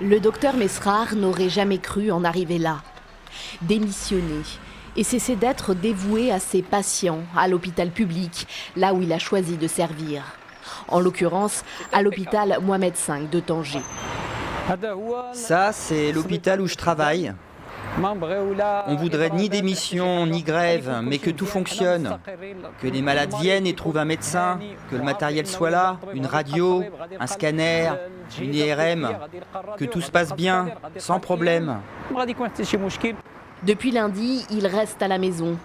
Le docteur Mesrar n'aurait jamais cru en arriver là. Démissionner et cesser d'être dévoué à ses patients, à l'hôpital public, là où il a choisi de servir. En l'occurrence, à l'hôpital Mohamed V de Tanger. Ça, c'est l'hôpital où je travaille. On voudrait ni démission, ni grève, mais que tout fonctionne. Que les malades viennent et trouvent un médecin, que le matériel soit là, une radio, un scanner, une IRM, que tout se passe bien, sans problème. Depuis lundi, il reste à la maison.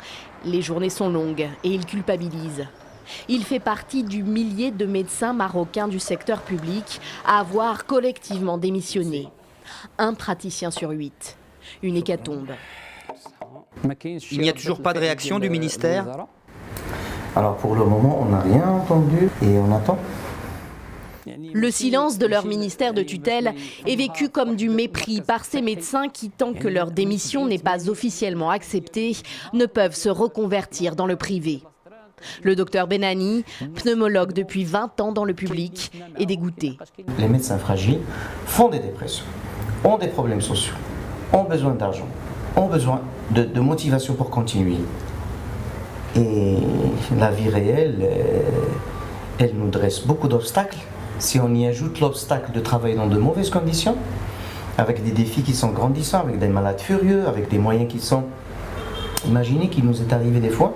Les journées sont longues et il culpabilise. Il fait partie du millier de médecins marocains du secteur public à avoir collectivement démissionné. Un praticien sur 8. Une hécatombe. Il n'y a toujours pas de réaction du ministère? Alors pour le moment, on n'a rien entendu et on attend. Le silence de leur ministère de tutelle est vécu comme du mépris par ces médecins qui, tant que leur démission n'est pas officiellement acceptée, ne peuvent se reconvertir dans le privé. Le docteur Benani, pneumologue depuis 20 ans dans le public, est dégoûté. Les médecins fragiles font des dépressions, ont des problèmes sociaux, ont besoin d'argent, ont besoin de motivation pour continuer. Et la vie réelle, elle nous dresse beaucoup d'obstacles. Si on y ajoute l'obstacle de travailler dans de mauvaises conditions, avec des défis qui sont grandissants, avec des malades furieux, avec des moyens qui sont... Imaginez qu'il nous est arrivé des fois,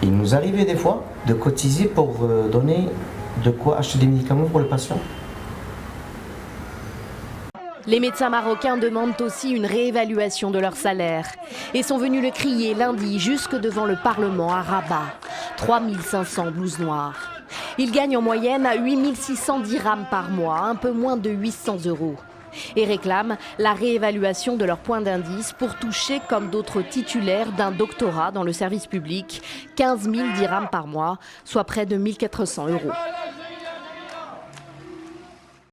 il nous arrivait des fois de cotiser pour donner de quoi acheter des médicaments pour le patient. Les médecins marocains demandent aussi une réévaluation de leur salaire et sont venus le crier lundi jusque devant le Parlement à Rabat. 3500 blouses noires. Ils gagnent en moyenne 8600 dirhams par mois, un peu moins de 800 €. Et réclament la réévaluation de leur point d'indice pour toucher, comme d'autres titulaires d'un doctorat dans le service public, 15 000 dirhams par mois, soit près de 1400 €.